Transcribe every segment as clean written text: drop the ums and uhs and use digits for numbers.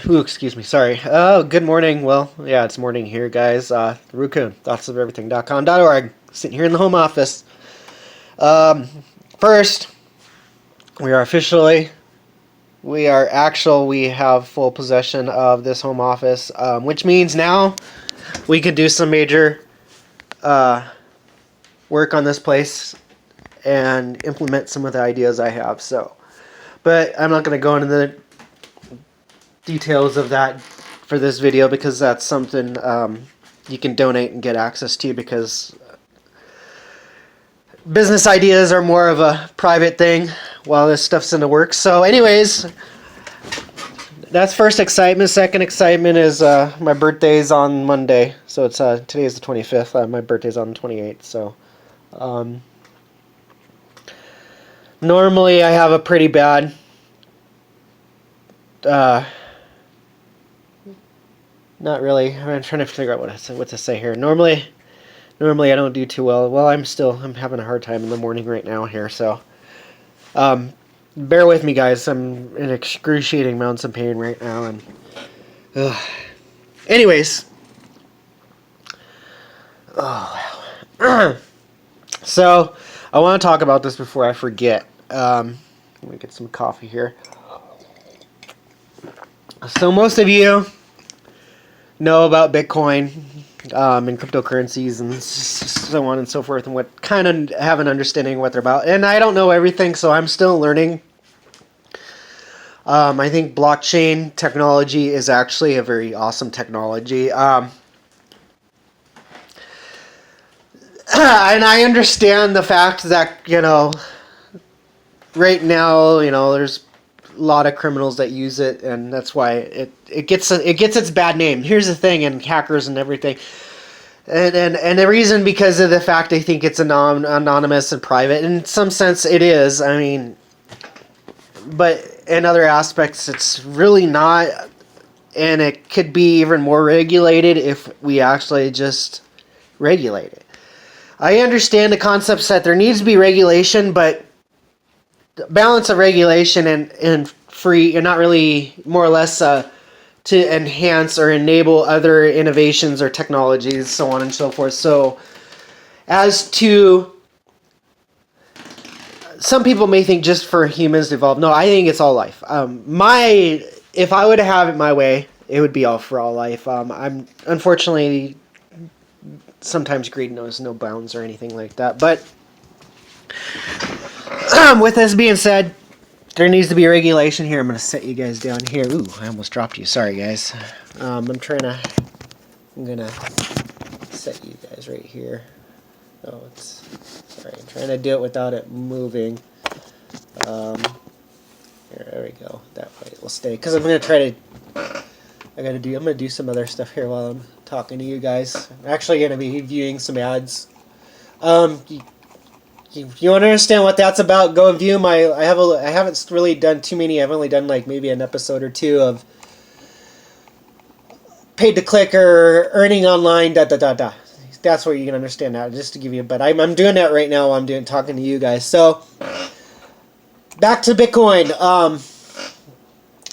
Ooh, excuse me, sorry. Oh, good morning. Well, yeah, it's morning here, guys. Ru-kun, thoughtsoferything.com.org. Sitting here in the home office. Um, First, we are officially, we have full possession of this home office, which means now we can do some major work on this place and implement some of the ideas I have. So, but I'm not going to go into the details of that for this video because that's something you can donate and get access to, because business ideas are more of a private thing while this stuff's in the works. So anyways, that's first excitement. Second excitement is my birthday's on Monday. So it's today is the 25th. My birthday's on the 28th. So normally I have a pretty bad not really. I'm trying to figure out what to say here. Normally I don't do too well. Well, I'm having a hard time in the morning right now here. So, bear with me, guys. I'm in excruciating amounts of pain right now, and anyways, oh wow. So I want to talk about this before I forget. Let me get some coffee here. So most of you know about Bitcoin and cryptocurrencies and so on and so forth, and what kind of have an understanding of what they're about. And I don't know everything, so I'm still learning. I think blockchain technology is actually a very awesome technology. And I understand the fact that, right now, there's a lot of criminals that use it, and that's why it gets its bad name. Here's the thing, and hackers and everything, and the reason, because of the fact they think it's anonymous and private. In some sense, it is. I mean, but in other aspects, it's really not, and it could be even more regulated if we actually just regulate it. I understand the concepts that there needs to be regulation, but balance of regulation and free, and not really, more or less to enhance or enable other innovations or technologies, so on and so forth. So as to, some people may think just for humans to evolve. No, I think it's all life. If I would have it my way, it would be all for all life. I'm unfortunately, sometimes greed knows no bounds or anything like that, but with this being said, there needs to be regulation here. I'm going to set you guys down here. Ooh, I almost dropped you. Sorry, guys. I'm going to set you guys right here. Oh, sorry. I'm trying to do it without it moving. Here, there we go. That way it will stay. Because I'm going to I'm going to do some other stuff here while I'm talking to you guys. I'm actually going to be viewing some ads. If you want to understand what that's about, go and view my. I haven't really done too many. I've only done like maybe an episode or two of paid to click or earning online. That's where you can understand that. Just to give you, but I'm doing that right now while I'm talking to you guys. So back to Bitcoin,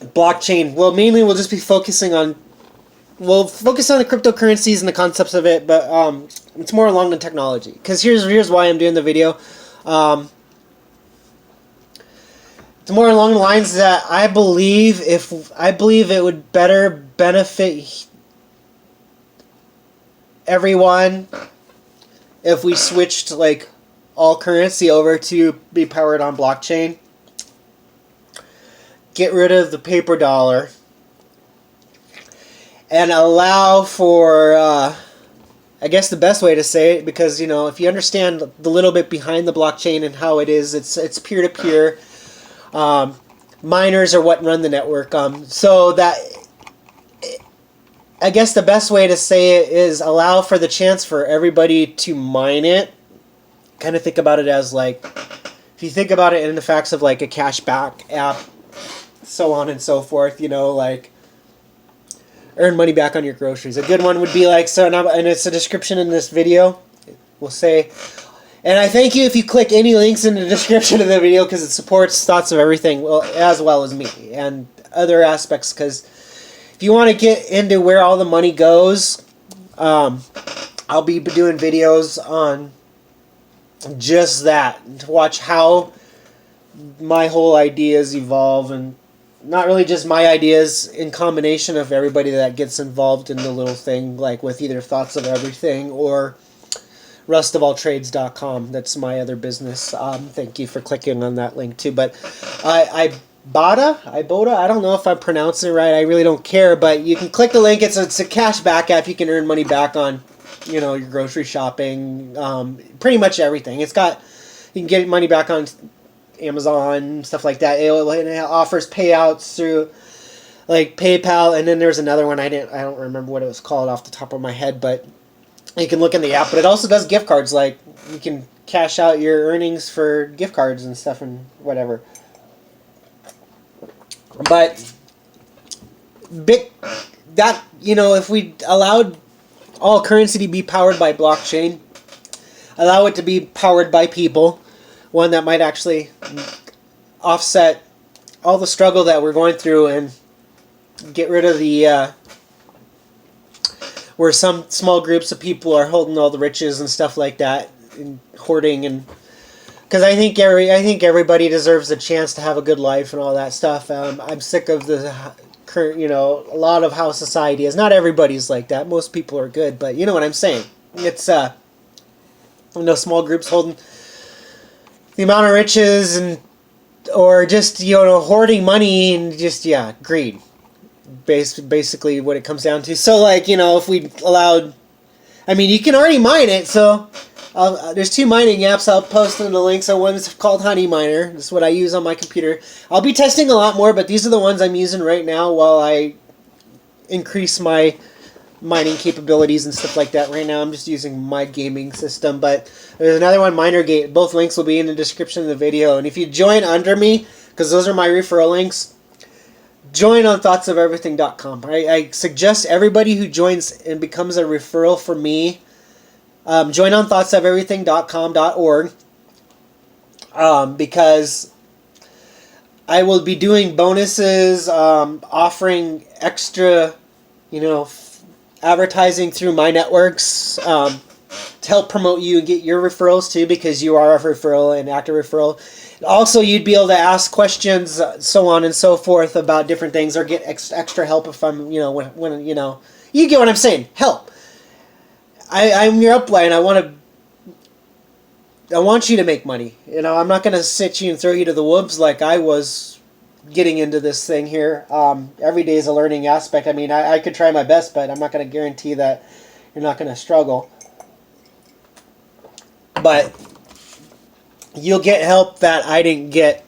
blockchain. Well, mainly we'll just be focusing on. We'll focus on the cryptocurrencies and the concepts of it, but it's more along the technology. Because here's why I'm doing the video. It's more along the lines that I believe it would better benefit everyone if we switched like all currency over to be powered on blockchain. Get rid of the paper dollar. And allow for, I guess the best way to say it, because, if you understand the little bit behind the blockchain and how it is, it's peer-to-peer. Miners are what run the network. So that, I guess the best way to say it is allow for the chance for everybody to mine it. Kind of think about it as like, if you think about it in the facts of like a cashback app, so on and so forth, like, earn money back on your groceries. A good one would be like, and it's a description in this video. We'll say, and I thank you if you click any links in the description of the video, because it supports Thoughts of Everything as well as me and other aspects, because if you want to get into where all the money goes, I'll be doing videos on just that, to watch how my whole ideas evolve, and not really just my ideas, in combination of everybody that gets involved in the little thing, like with either Thoughts of Everything or rustofalltrades.com. That's my other business. Thank you for clicking on that link too. But Ibotta, I don't know if I'm pronouncing it right. I really don't care, but you can click the link. It's a cash back app. You can earn money back on, your grocery shopping, pretty much everything. You can get money back on Amazon, stuff like that. It offers payouts through like PayPal, and then there's another one I don't remember what it was called off the top of my head, but you can look in the app. But it also does gift cards, like you can cash out your earnings for gift cards and stuff and whatever. But if we allowed all currency to be powered by blockchain, allow it to be powered by people, one that might actually offset all the struggle that we're going through and get rid of the where some small groups of people are holding all the riches and stuff like that, and hoarding, and because I think everybody deserves a chance to have a good life and all that stuff. I'm sick of the current, a lot of how society is. Not everybody's like that. Most people are good, but you know what I'm saying. It's small groups holding the amount of riches, and or just hoarding money, and just greed. Basically what it comes down to. So if we allowed, you can already mine it. So there's 2 mining apps. I'll post in the links. So one's called Honey Miner. This is what I use on my computer. I'll be testing a lot more, but these are the ones I'm using right now while I increase my mining capabilities and stuff like that. Right now I'm just using my gaming system, but there's another one, MinerGate. Both links will be in the description of the video. And if you join under me, because those are my referral links, join on thoughtsoferything.com. I suggest everybody who joins and becomes a referral for me, join on thoughtsoferything.com.org, because I will be doing bonuses, offering extra, advertising through my networks, to help promote you and get your referrals too, because you are a referral and active referral. Also, you'd be able to ask questions, so on and so forth, about different things, or get extra help if I'm, when you get what I'm saying. Help. I'm your upline. I want you to make money. I'm not going to sit you and throw you to the wolves like I was getting into this thing here. Every day is a learning aspect. I could try my best, but I'm not going to guarantee that you're not going to struggle. But you'll get help that I didn't get,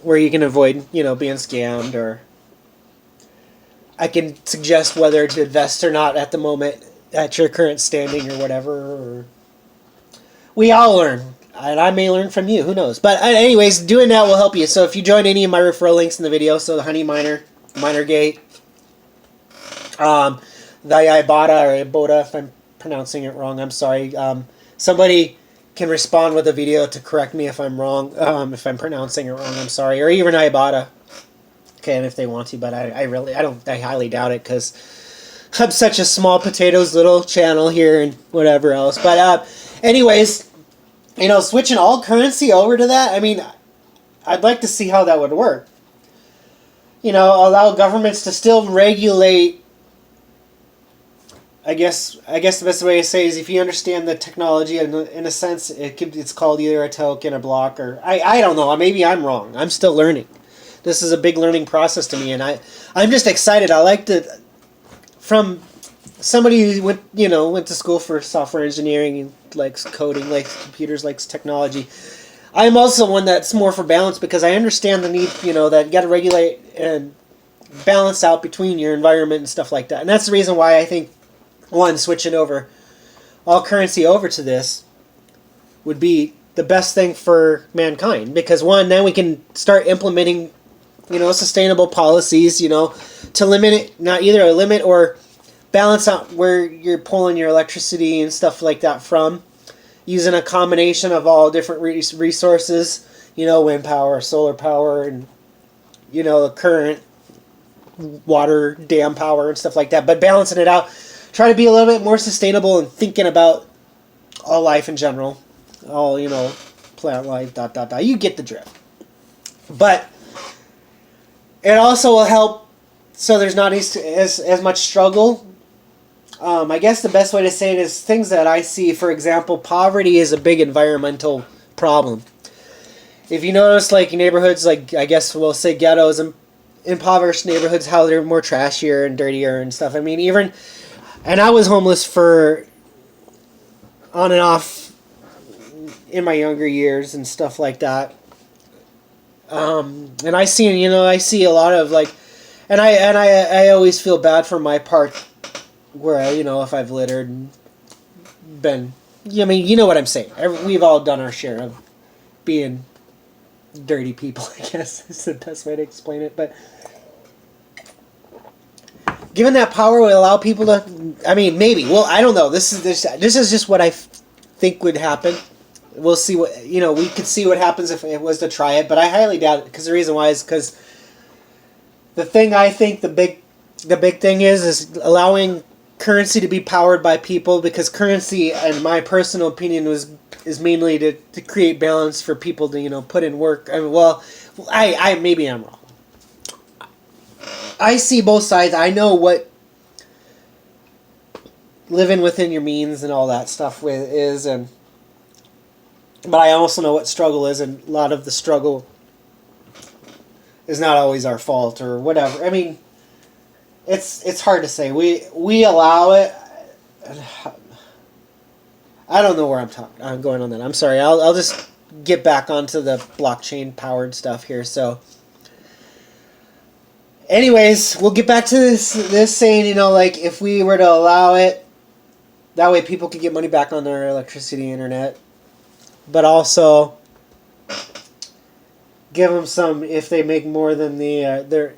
where you can avoid, being scammed, or I can suggest whether to invest or not at the moment at your current standing or whatever. Or we all learn, and I may learn from you. Who knows? But anyways, doing that will help you. So if you join any of my referral links in the video, so the Honey Miner, MinerGate, the Ibotta, if I'm pronouncing it wrong, I'm sorry. Somebody can respond with a video to correct me if I'm wrong, if I'm pronouncing it wrong, I'm sorry, or even Ibotta, and if they want to, but I highly doubt it, because I'm such a small potatoes little channel here and whatever else. But anyways, switching all currency over to that, I'd like to see how that would work. Allow governments to still regulate. I guess the best way to say is, if you understand the technology, in a sense, it's called either a token, a block, or I don't know. Maybe I'm wrong. I'm still learning. This is a big learning process to me, and I'm just excited. I like to, from somebody who went to school for software engineering and likes coding, likes computers, likes technology. I'm also one that's more for balance, because I understand the need, that you got to regulate and balance out between your environment and stuff like that. And that's the reason why I think, switching over all currency over to this would be the best thing for mankind, because then we can start implementing, sustainable policies, to limit it, not either a limit or balance out where you're pulling your electricity and stuff like that from, using a combination of all different resources, wind power, solar power, and, the current water dam power and stuff like that, but balancing it out, try to be a little bit more sustainable and thinking about all life in general, all, plant life, ... You get the drift. But it also will help so there's not as much struggle. I guess the best way to say it is things that I see, for example, poverty is a big environmental problem. If you notice, like, neighborhoods, like, I guess we'll say ghettos and impoverished neighborhoods, how they're more trashier and dirtier and stuff. I mean, and I was homeless for on and off in my younger years and stuff like that. And I see a lot of, like, and I always feel bad for my part where, if I've littered and been, you know what I'm saying. We've all done our share of being dirty people, I guess is the best way to explain it. But given that power would allow people to, maybe, well, I don't know. This is just what I think would happen. We'll see what, we could see what happens if it was to try it, but I highly doubt it, because the reason why is because the thing I think the big thing is allowing currency to be powered by people, because currency, in my personal opinion, is mainly to create balance for people to, put in work. I maybe I'm wrong. I see both sides. I know what living within your means and all that stuff is, but I also know what struggle is, and a lot of the struggle is not always our fault or whatever. I mean, it's hard to say. We allow it. I don't know where I'm going on that. I'm sorry. I'll just get back onto the blockchain powered stuff here. So, anyways, we'll get back to this saying, like, if we were to allow it, that way people could get money back on their electricity, internet, but also give them some if they make more than their.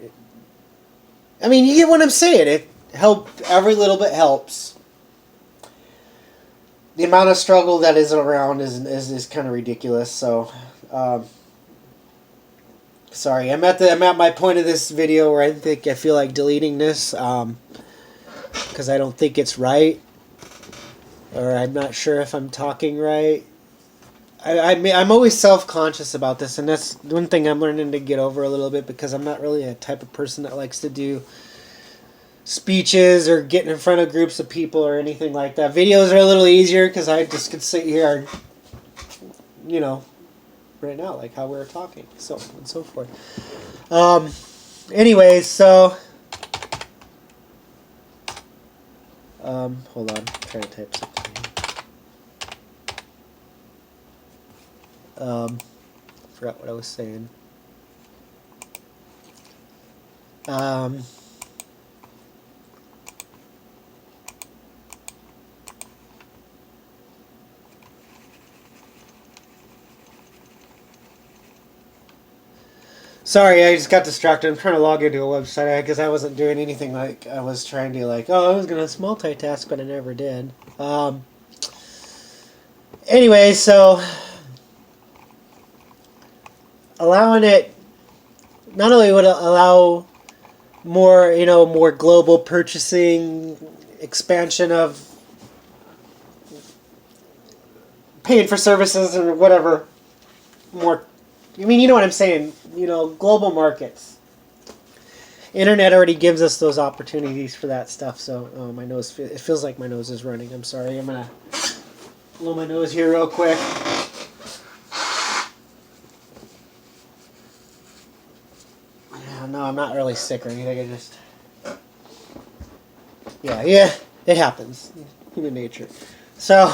I mean, you get what I'm saying. It helped. Every little bit helps. The amount of struggle that is around is kind of ridiculous. So, sorry. I'm at my point of this video where I feel like deleting this because I don't think it's right, or I'm not sure if I'm talking right. I'm always self-conscious about this, and that's one thing I'm learning to get over a little bit, because I'm not really a type of person that likes to do speeches or getting in front of groups of people or anything like that. Videos are a little easier because I just could sit here and, right now, like how we were talking, so on and so forth. Anyways, so hold on, I'm trying to type something. Forgot what I was saying. Sorry, I just got distracted. I'm trying to log into a website because I wasn't doing anything like I was trying to, I was going to multitask, but I never did. Anyway, so allowing it not only would it allow more, more global purchasing, expansion of paying for services or whatever, more, you know what I'm saying, global markets. Internet already gives us those opportunities for that stuff. So, my nose, it feels like my nose is running. I'm sorry. I'm going to blow my nose here real quick. No, I'm not really sick or anything. I just... Yeah, it happens. Human nature. So,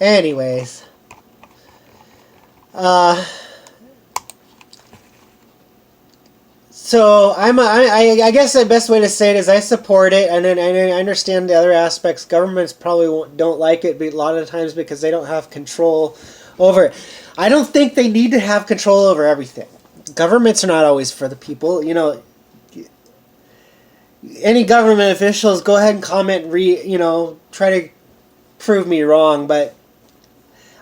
anyways. So, I guess the best way to say it is I support it, and then I understand the other aspects. Governments probably don't like it, but a lot of times because they don't have control over it. I don't think they need to have control over everything. Governments are not always for the people. Any government officials, go ahead and comment, try to prove me wrong, but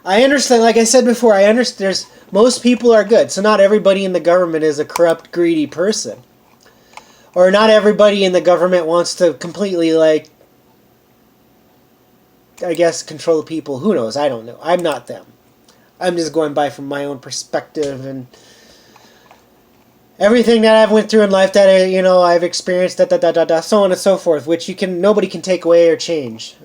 I understand, like I said before, I understand most people are good, so not everybody in the government is a corrupt, greedy person. or not everybody in the government wants to completely, like, I guess, control the people. Who knows? I don't know. I'm not them. I'm just going by from my own perspective and everything that I've went through in life that I've experienced, so on and so forth, which nobody can take away or change.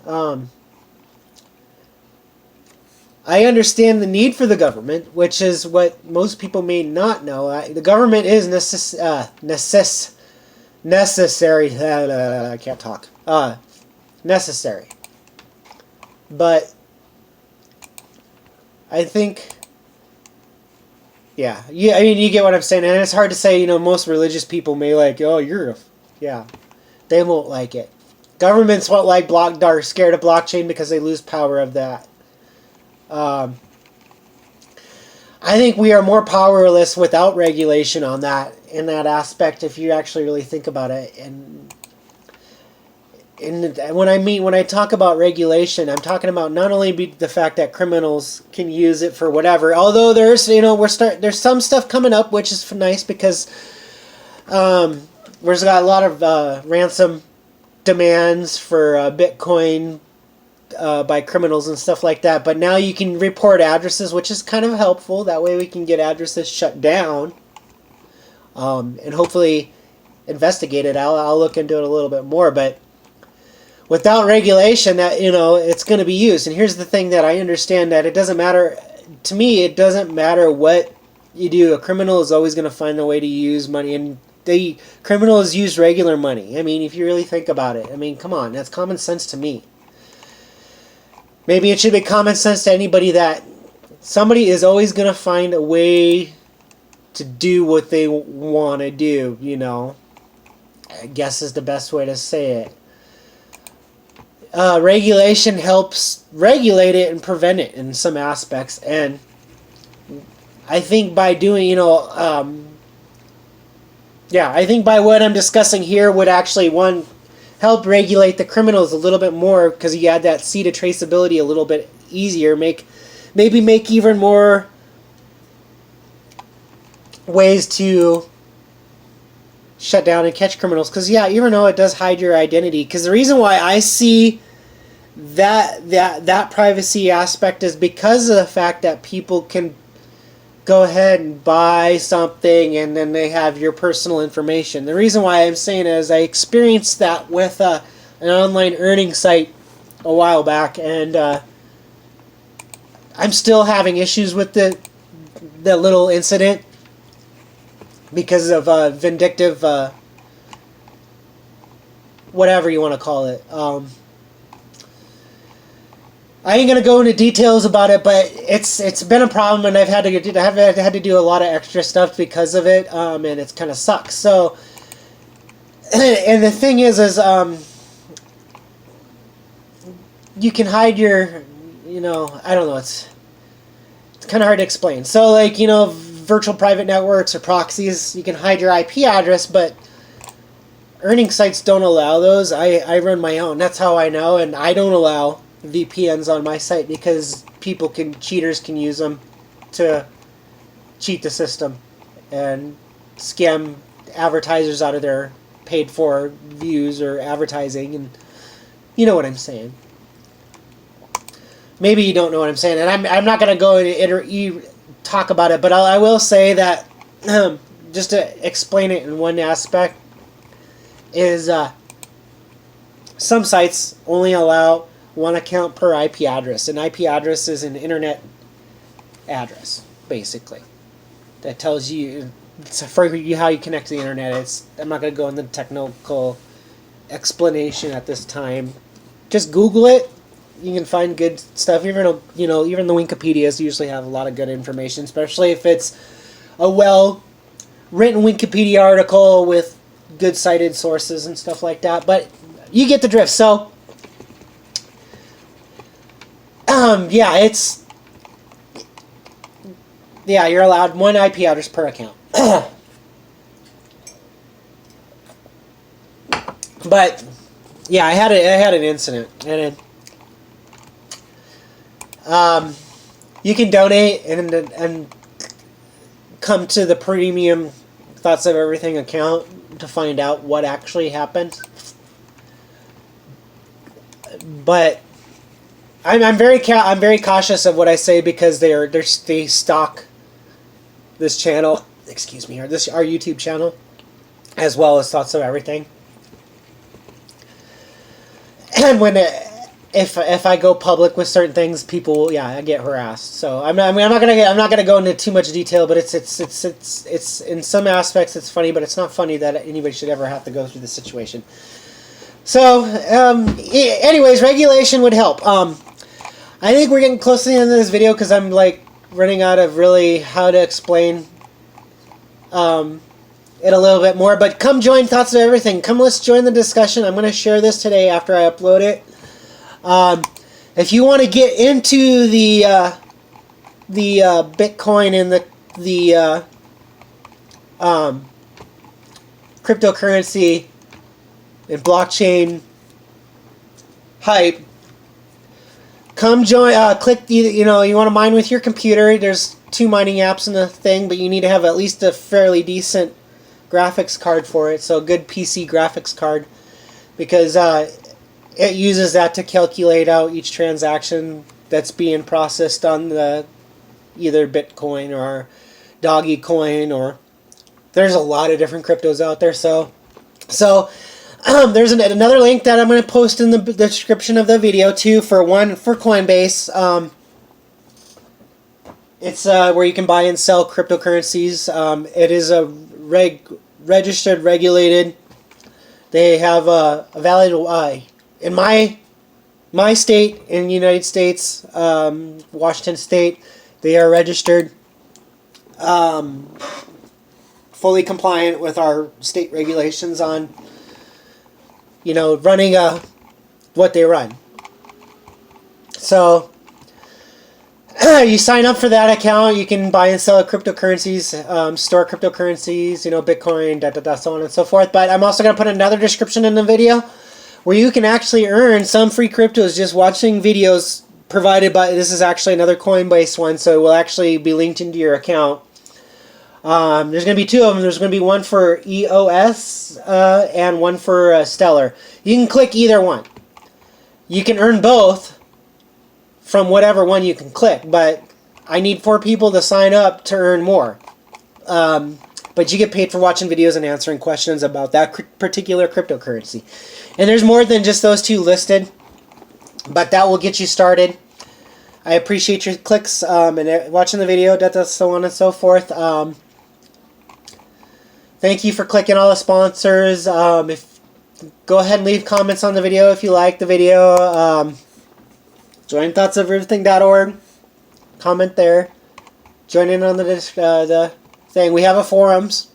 I understand the need for the government, which is what most people may not know. The government is necessary. I can't talk. Necessary. But I think, yeah, I mean, you get what I'm saying. And it's hard to say, most religious people may like, oh, they won't like it. Governments won't like are scared of blockchain because they lose power of that. I think we are more powerless without regulation in that aspect, if you actually really think about it. And when I talk about regulation, I'm talking about not only the fact that criminals can use it for whatever. Although there's there's some stuff coming up, which is nice because there's got a lot of ransom demands for Bitcoin by criminals and stuff like that. But now you can report addresses, which is kind of helpful. That way we can get addresses shut down, and hopefully investigate it. I'll look into it a little bit more, but without regulation, that it's going to be used. And here's the thing that I understand, that it doesn't matter to me. It doesn't matter what you do. A criminal is always going to find a way to use money, and criminals use regular money. I mean, if you really think about it, I mean, come on, that's common sense to me. Maybe it should be common sense to anybody that somebody is always going to find a way to do what they want to do. I guess is the best way to say it. Regulation helps regulate it and prevent it in some aspects, and I think by doing, I think by what I'm discussing here would actually, help regulate the criminals a little bit more, because you add that seed of traceability a little bit easier, maybe make even more ways to shut down and catch criminals. Because even though it does hide your identity, because the reason why I see that privacy aspect is because of the fact that people can go ahead and buy something and then they have your personal information. The reason why I'm saying it is I experienced that with an online earning site a while back, and I'm still having issues with the little incident because of vindictive, whatever you want to call it. I ain't gonna go into details about it, but it's been a problem, and I've had to do a lot of extra stuff because of it, and it's kind of sucks. So, and the thing is you can hide your, I don't know, it's kind of hard to explain. So, like, virtual private networks or proxies, you can hide your IP address, but earning sites don't allow those. I run my own. That's how I know, and I don't allow VPNs on my site because cheaters can use them to cheat the system and scam advertisers out of their paid for views or advertising, and you know what I'm saying. Maybe you don't know what I'm saying, and I'm not going to go into talk about it, but I will say that just to explain it in one aspect is some sites only allow one account per IP address. An IP address is an internet address, basically. That tells you for you how you connect to the internet. I'm not going to go into the technical explanation at this time. Just Google it. You can find good stuff. Even the Wikipedias usually have a lot of good information, especially if it's a well-written Wikipedia article with good cited sources and stuff like that. But you get the drift. So, you're allowed one IP address per account. But I had an incident, and you can donate and come to the premium Thoughts of Everything account to find out what actually happened. But I'm very cautious of what I say because they stalk this channel. Excuse me, our YouTube channel, as well as Thoughts of Everything. And if I go public with certain things, people, I get harassed. So I'm not gonna go into too much detail, but it's in some aspects it's funny, but it's not funny that anybody should ever have to go through this situation. So anyways, regulation would help. I think we're getting close to the end of this video because I'm like running out of really how to explain it a little bit more. But come join Thoughts of Everything. Come, let's join the discussion. I'm going to share this today after I upload it. If you want to get into the Bitcoin and the cryptocurrency and blockchain hype, come join. Click you want to mine with your computer. There's 2 mining apps in the thing, but you need to have at least a fairly decent graphics card for it. So a good PC graphics card, because it uses that to calculate out each transaction that's being processed on the either Bitcoin or Doggy Coin, or there's a lot of different cryptos out there. So there's another link that I'm going to post in the description of the video too for Coinbase. It's where you can buy and sell cryptocurrencies. It is a registered, regulated. They have a valid in my state in the United States, Washington State. They are registered, fully compliant with our state regulations on running what they run. So you sign up for that account, you can buy and sell cryptocurrencies, store cryptocurrencies, Bitcoin, so on and so forth. But I'm also going to put another description in the video where you can actually earn some free cryptos just watching videos provided by, this is actually another Coinbase one, so it will actually be linked into your account. There's going to be 2 of them. There's going to be one for EOS and one for Stellar. You can click either one. You can earn both from whatever one you can click, but I need 4 people to sign up to earn more. But you get paid for watching videos and answering questions about that particular cryptocurrency. And there's more than just those 2 listed, but that will get you started. I appreciate your clicks and watching the video, so on and so forth. Thank you for clicking all the sponsors. Go ahead and leave comments on the video if you like the video. Join thoughtsoferything.org. Comment there. Join in on the thing. We have a forums.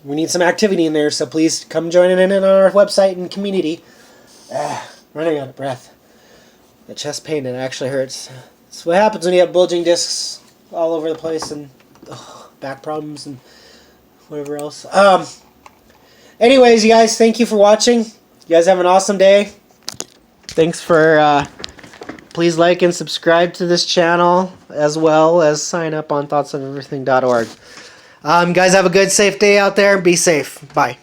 We need some activity in there, so please come join in on our website and community. Running out of breath. The chest pain, it actually hurts. That's what happens when you have bulging discs all over the place and back problems and whatever else. Anyways, you guys, thank you for watching. You guys have an awesome day. Thanks for, please like and subscribe to this channel, as well as sign up on thoughtsoferything.org. Guys, have a good, safe day out there. Be safe. Bye.